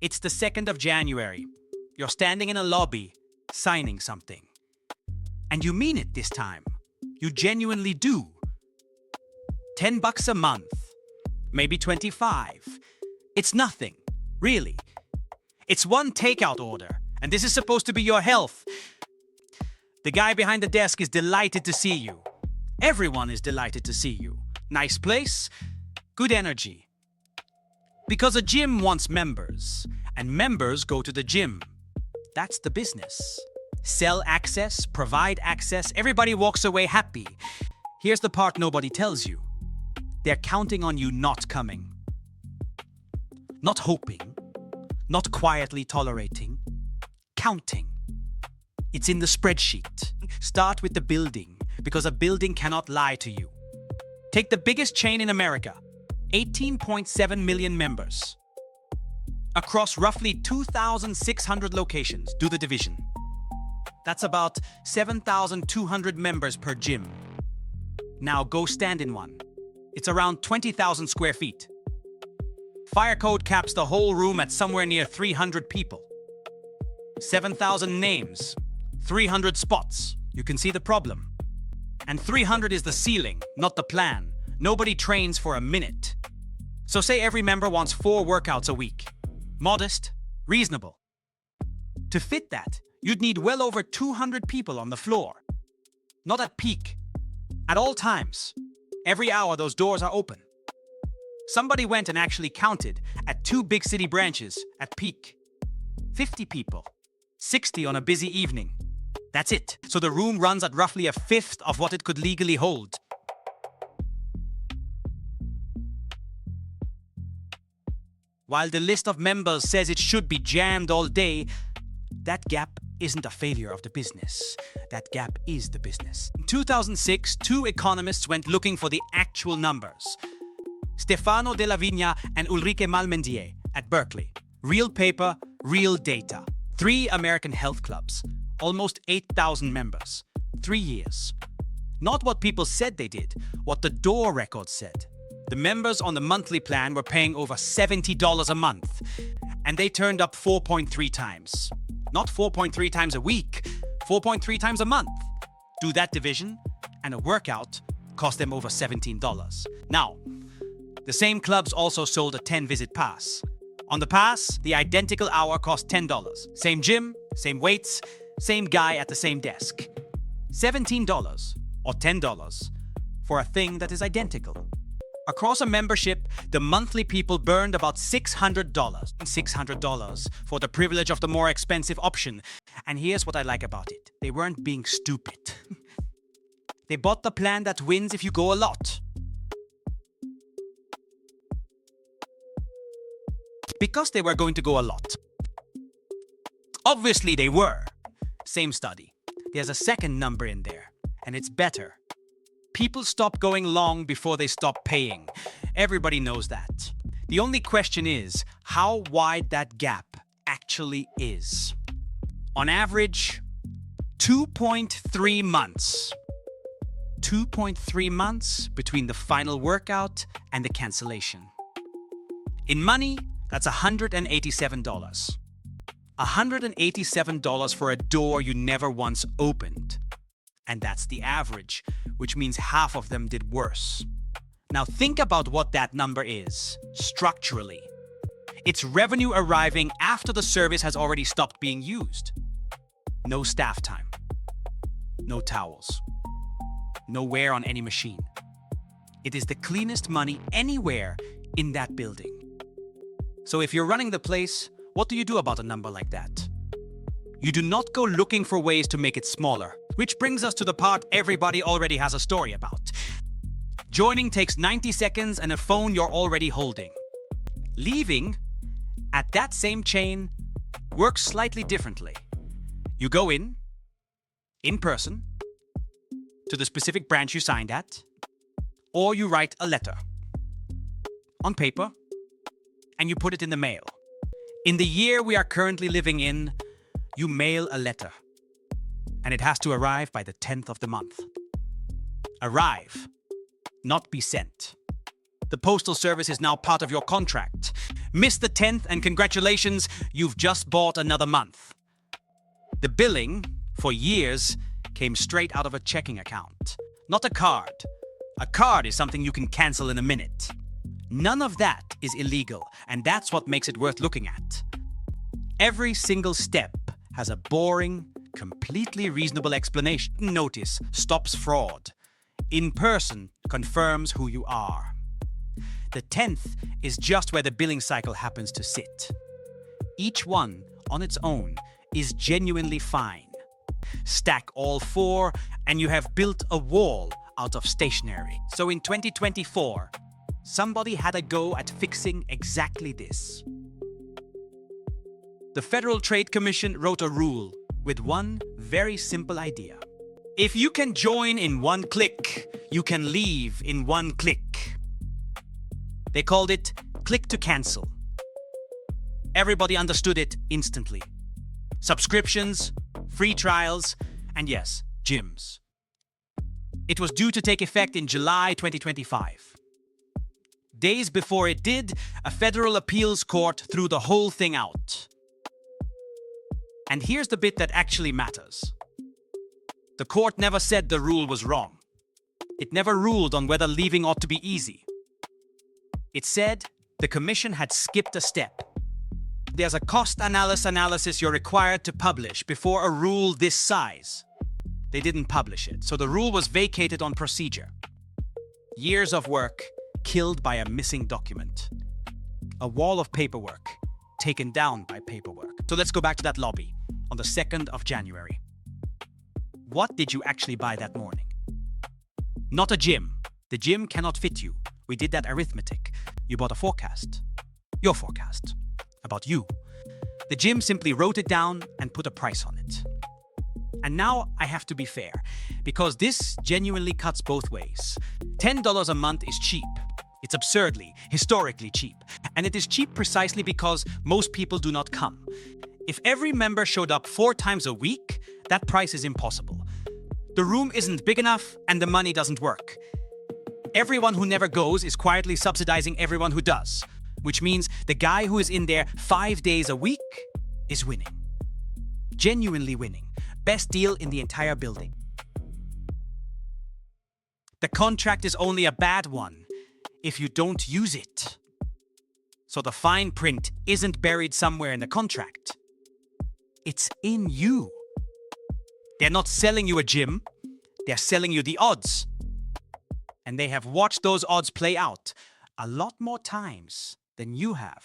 It's the 2nd of January. You're standing in a lobby, signing something. And you mean it this time. You genuinely do. $10 a month. Maybe 25. It's nothing, really. It's one takeout order, and this is supposed to be your health. The guy behind the desk is delighted to see you. Everyone is delighted to see you. Nice place, good energy. Because a gym wants members, and members go to the gym. That's the business. Sell access, provide access, everybody walks away happy. Here's the part nobody tells you. They're counting on you not coming. Not hoping, not quietly tolerating, counting. It's in the spreadsheet. Start with the building, because a building cannot lie to you. Take the biggest chain in America, 18.7 million members. Across roughly 2,600 locations, do the division. That's about 7,200 members per gym. Now go stand in one. It's around 20,000 square feet. Fire code caps the whole room at somewhere near 300 people. 7,000 names, 300 spots. You can see the problem. And 300 is the ceiling, not the plan. Nobody trains for a minute. So say every member wants 4 workouts a week. Modest, reasonable. To fit that, you'd need well over 200 people on the floor. Not at peak. At all times. Every hour those doors are open. Somebody went and actually counted at 2 big city branches at peak. 50 people. 60 on a busy evening. That's it. So the room runs at roughly a fifth of what it could legally hold. While the list of members says it should be jammed all day, that gap isn't a failure of the business. That gap is the business. In 2006, 2 economists went looking for the actual numbers. Stefano Della Vigna and Ulrike Malmendier at Berkeley. Real paper, real data. 3 American health clubs. Almost 8,000 members. 3 years. Not what people said they did, what the door record said. The members on the monthly plan were paying over $70 a month, and they turned up 4.3 times. Not 4.3 times a week, 4.3 times a month. Do that division, and a workout cost them over $17. Now, the same clubs also sold a 10-visit pass. On the pass, the identical hour cost $10. Same gym, same weights, same guy at the same desk. $17 or $10 for a thing that is identical. Across a membership, the monthly people burned about $600. $600 for the privilege of the more expensive option. And here's what I like about it. They weren't being stupid. They bought the plan that wins if you go a lot. Because they were going to go a lot. Obviously they were. Same study. There's a second number in there, and it's better. People stop going long before they stop paying. Everybody knows that. The only question is how wide that gap actually is. On average, 2.3 months. 2.3 months between the final workout and the cancellation. In money, that's $187. $187 for a door you never once opened. And that's the average, which means half of them did worse. Now think about what that number is, structurally. It's revenue arriving after the service has already stopped being used. No staff time. No towels. No wear on any machine. It is the cleanest money anywhere in that building. So if you're running the place, what do you do about a number like that? You do not go looking for ways to make it smaller. Which brings us to the part everybody already has a story about. Joining takes 90 seconds and a phone you're already holding. Leaving, at that same chain, works slightly differently. You go in person, to the specific branch you signed at, or you write a letter on paper and you put it in the mail. In the year we are currently living in, you mail a letter. And it has to arrive by the 10th of the month. Arrive, not be sent. The postal service is now part of your contract, Miss the 10th and congratulations, you've just bought another month. The billing, for years, came straight out of a checking account, not a card. A card is something you can cancel in a minute. None of that is illegal, and that's what makes it worth looking at. Every single step has a boring, completely reasonable explanation. Notice stops fraud. In person confirms who you are. The 10th is just where the billing cycle happens to sit. Each one, on its own, is genuinely fine. Stack all four, and you have built a wall out of stationery. So in 2024, somebody had a go at fixing exactly this. The Federal Trade Commission wrote a rule with one very simple idea. If you can join in one click, you can leave in one click. They called it click to cancel. Everybody understood it instantly. Subscriptions, free trials, and yes, gyms. It was due to take effect in July 2025. Days before it did, a federal appeals court threw the whole thing out. And here's the bit that actually matters. The court never said the rule was wrong. It never ruled on whether leaving ought to be easy. It said the commission had skipped a step. There's a cost analysis you're required to publish before a rule this size. They didn't publish it, so the rule was vacated on procedure. Years of work killed by a missing document. A wall of paperwork taken down by paperwork. So let's go back to that lobby on the 2nd of January. What did you actually buy that morning? Not a gym. The gym cannot fit you. We did that arithmetic. You bought a forecast. Your forecast. About you. The gym simply wrote it down and put a price on it. And now I have to be fair, because this genuinely cuts both ways. $10 a month is cheap. It's absurdly, historically cheap. And it is cheap precisely because most people do not come. If every member showed up 4 times a week, that price is impossible. The room isn't big enough and the money doesn't work. Everyone who never goes is quietly subsidizing everyone who does, which means the guy who is in there 5 days a week is winning. Genuinely winning. Best deal in the entire building. The contract is only a bad one if you don't use it. So the fine print isn't buried somewhere in the contract. It's in you. They're not selling you a gym. They're selling you the odds. And they have watched those odds play out a lot more times than you have.